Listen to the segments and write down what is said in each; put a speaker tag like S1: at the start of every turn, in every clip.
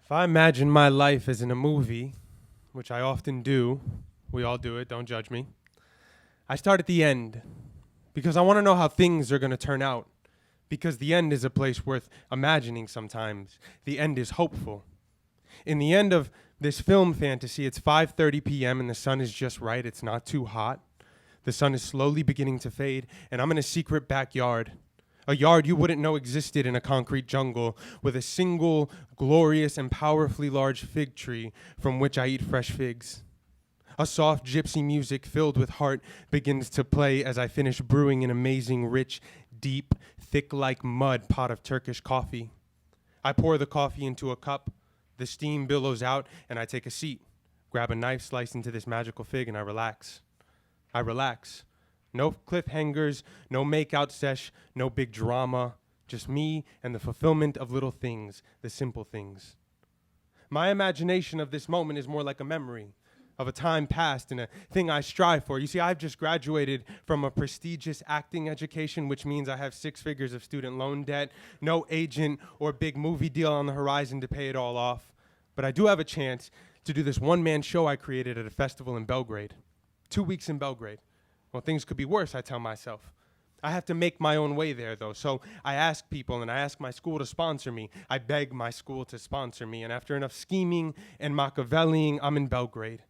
S1: If I imagine my life as in a movie, which I often do, we all do it, don't judge me, I start at the end because I want to know how things are going to turn out. Because the end is a place worth imagining sometimes. The end is hopeful. In the end of this film fantasy, it's 5:30 p.m. and the sun is just right. It's not too hot. The sun is slowly beginning to fade, and I'm in a secret backyard. A yard you wouldn't know existed in a concrete jungle with a single glorious and powerfully large fig tree from which I eat fresh figs. A soft gypsy music filled with heart begins to play as I finish brewing an amazing, rich, deep, thick like mud pot of Turkish coffee. I pour the coffee into a cup, the steam billows out, and I take a seat, grab a knife, slice into this magical fig, and I relax. I relax. No cliffhangers, no make-out sesh, no big drama, just me and the fulfillment of little things, the simple things. My imagination of this moment is more like a memory of a time past and a thing I strive for. You see, I've just graduated from a prestigious acting education, which means I have 6 figures of student loan debt, no agent or big movie deal on the horizon to pay it all off. But I do have a chance to do this one-man show I created at a festival in Belgrade. 2 weeks in Belgrade. Well, things could be worse, I tell myself. I have to make my own way there, though. So I ask people, and I ask my school to sponsor me. I beg my school to sponsor me. And after enough scheming and Machiavelliing, I'm in Belgrade.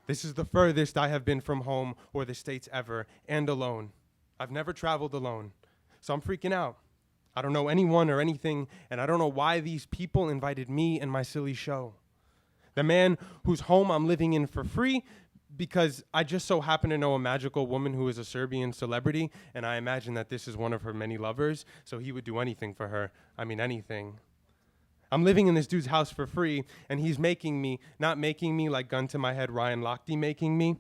S1: This is the furthest I have been from home or the States ever, and alone. I've never traveled alone. So I'm freaking out. I don't know anyone or anything, and I don't know why these people invited me and my silly show. The man whose home I'm living in for free, because I just so happen to know a magical woman who is a Serbian celebrity, and I imagine that this is one of her many lovers, so he would do anything for her. I mean, anything. I'm living in this dude's house for free, and he's making me, not making me like gun to my head Ryan Lochte making me,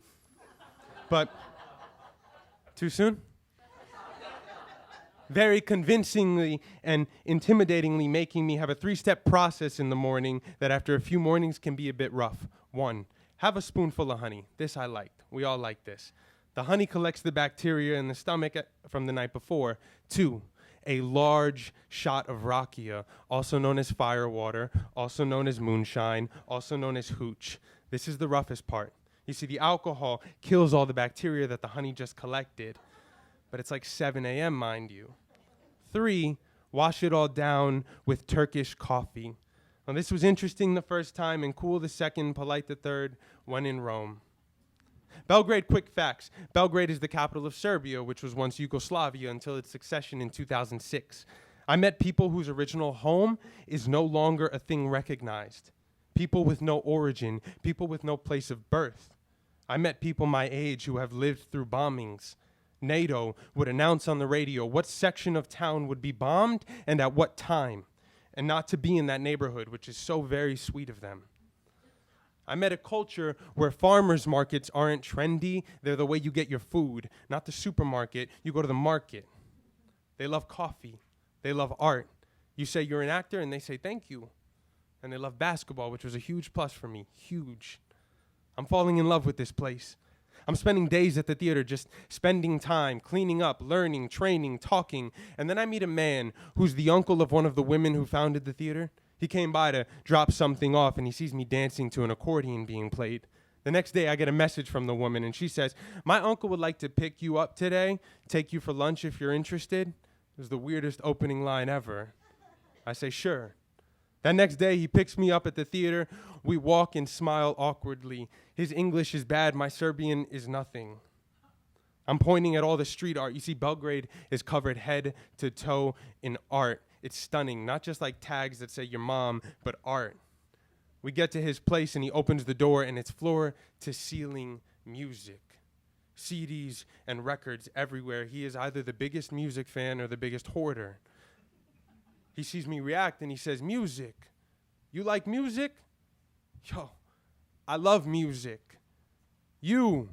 S1: but too soon? Very convincingly and intimidatingly making me have a 3-step process in the morning that after a few mornings can be a bit rough. 1, have a spoonful of honey. This I liked. We all like this. The honey collects the bacteria in the stomach from the night before. 2, a large shot of rakia, also known as firewater, also known as moonshine, also known as hooch. This is the roughest part. You see, the alcohol kills all the bacteria that the honey just collected, but it's like 7 a.m., mind you. 3, wash it all down with Turkish coffee. Now, this was interesting the first time and cool the second, polite the third, when in Rome. Belgrade, quick facts. Belgrade is the capital of Serbia, which was once Yugoslavia until its succession in 2006. I met people whose original home is no longer a thing recognized. People with no origin, people with no place of birth. I met people my age who have lived through bombings. NATO would announce on the radio what section of town would be bombed and at what time, and not to be in that neighborhood, which is so very sweet of them. I met a culture where farmers markets aren't trendy. They're the way you get your food, not the supermarket. You go to the market. They love coffee. They love art. You say you're an actor, and they say thank you. And they love basketball, which was a huge plus for me. Huge. I'm falling in love with this place. I'm spending days at the theater just spending time, cleaning up, learning, training, talking. And then I meet a man who's the uncle of one of the women who founded the theater. He came by to drop something off, and he sees me dancing to an accordion being played. The next day, I get a message from the woman, and she says, "My uncle would like to pick you up today, take you for lunch if you're interested." It was the weirdest opening line ever. I say, "Sure." That next day, he picks me up at the theater. We walk and smile awkwardly. His English is bad. My Serbian is nothing. I'm pointing at all the street art. You see, Belgrade is covered head to toe in art. It's stunning, not just like tags that say your mom, but art. We get to his place, and he opens the door, and it's floor-to-ceiling music. CDs and records everywhere. He is either the biggest music fan or the biggest hoarder. He sees me react, and he says, "Music. You like music?" Yo, I love music. You,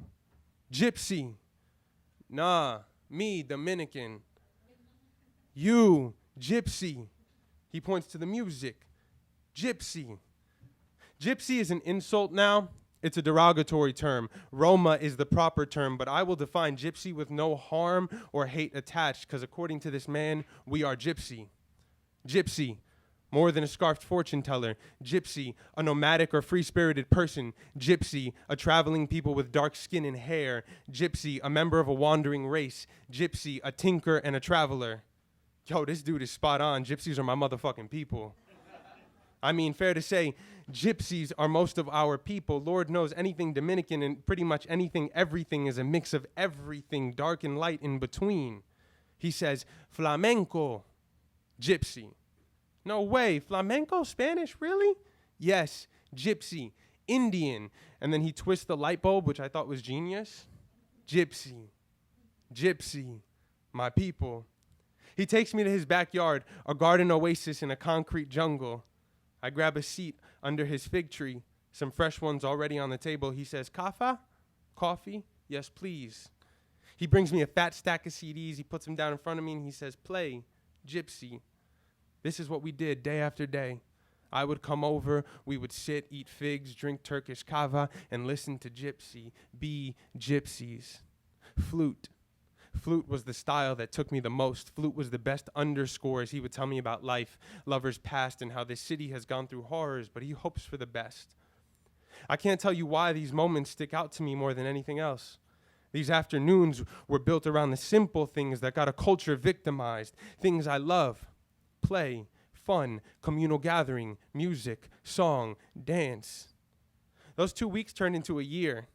S1: Gypsy. Nah, me, Dominican. You, Gypsy. He points to the music. Gypsy. Gypsy is an insult now. It's a derogatory term. Roma is the proper term, but I will define gypsy with no harm or hate attached, because according to this man, we are gypsy. Gypsy, more than a scarfed fortune teller. Gypsy, a nomadic or free-spirited person. Gypsy, a traveling people with dark skin and hair. Gypsy, a member of a wandering race. Gypsy, a tinker and a traveler. Yo, this dude is spot on. Gypsies are my motherfucking people. I mean, fair to say, gypsies are most of our people. Lord knows anything Dominican and pretty much anything, everything is a mix of everything, dark and light in between. He says, flamenco, gypsy. No way, flamenco, Spanish, really? Yes, gypsy, Indian. And then he twists the light bulb, which I thought was genius. Gypsy, gypsy, my people. He takes me to his backyard, a garden oasis in a concrete jungle. I grab a seat under his fig tree, some fresh ones already on the table. He says, "Kafa? Coffee? Yes, please." He brings me a fat stack of CDs. He puts them down in front of me and he says, "Play, gypsy." This is what we did day after day. I would come over, we would sit, eat figs, drink Turkish kava, and listen to gypsy, be gypsies. Flute. Flute was the style that took me the most. Flute was the best underscores. He would tell me about life, lovers past, and how this city has gone through horrors, but he hopes for the best. I can't tell you why these moments stick out to me more than anything else. These afternoons were built around the simple things that got a culture victimized, things I love. Play, fun, communal gathering, music, song, dance. Those 2 weeks turned into a year.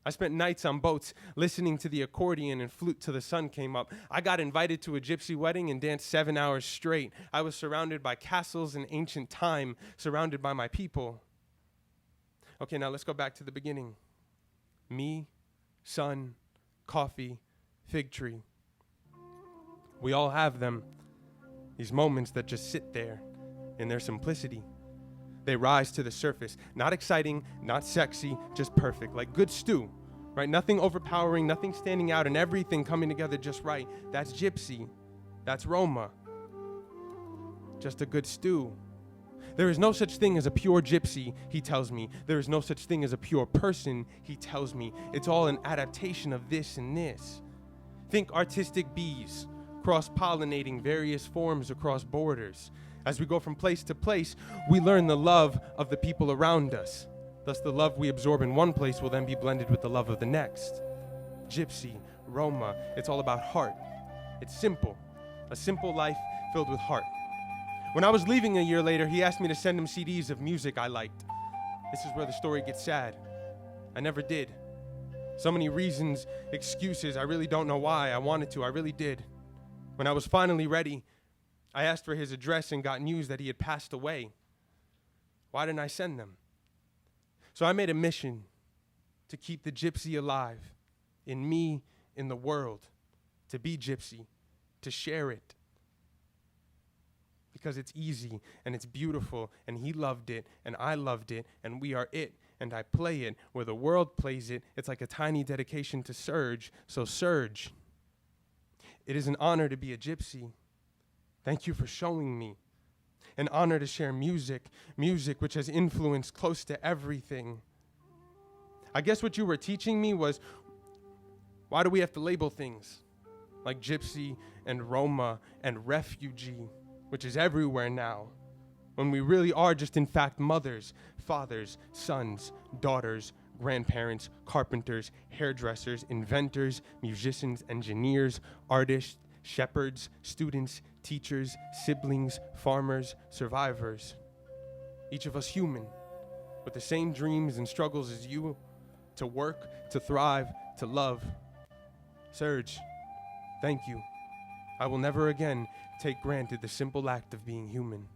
S1: I spent nights on boats listening to the accordion and flute till the sun came up. I got invited to a gypsy wedding and danced 7 hours straight. I was surrounded by castles in ancient time, surrounded by my people. Okay, now let's go back to the beginning. Me, sun, coffee, fig tree. We all have them. These moments that just sit there in their simplicity. They rise to the surface. Not exciting, not sexy, just perfect. Like good stew, right? Nothing overpowering, nothing standing out, and everything coming together just right. That's gypsy. That's Roma. Just a good stew. There is no such thing as a pure gypsy, he tells me. There is no such thing as a pure person, he tells me. It's all an adaptation of this and this. Think artistic bees, cross-pollinating various forms across borders. As we go from place to place, we learn the love of the people around us. Thus, the love we absorb in one place will then be blended with the love of the next. Gypsy, Roma, it's all about heart. It's simple. A simple life filled with heart. When I was leaving a year later, he asked me to send him CDs of music I liked. This is where the story gets sad. I never did. So many reasons, excuses, I really don't know why. I wanted to, I really did. When I was finally ready, I asked for his address and got news that he had passed away. Why didn't I send them? So I made a mission to keep the gypsy alive, in me, in the world, to be gypsy, to share it. Because it's easy, and it's beautiful, and he loved it, and I loved it, and we are it, and I play it. Where the world plays it, it's like a tiny dedication to Surge, so Surge. It is an honor to be a gypsy. Thank you for showing me. An honor to share music which has influenced close to everything. I guess what you were teaching me was, why do we have to label things like gypsy and Roma and refugee, which is everywhere now, when we really are just in fact mothers, fathers, sons, daughters, grandparents, carpenters, hairdressers, inventors, musicians, engineers, artists, shepherds, students, teachers, siblings, farmers, survivors. Each of us human, with the same dreams and struggles as you, to work, to thrive, to love. Surge, thank you. I will never again take granted the simple act of being human.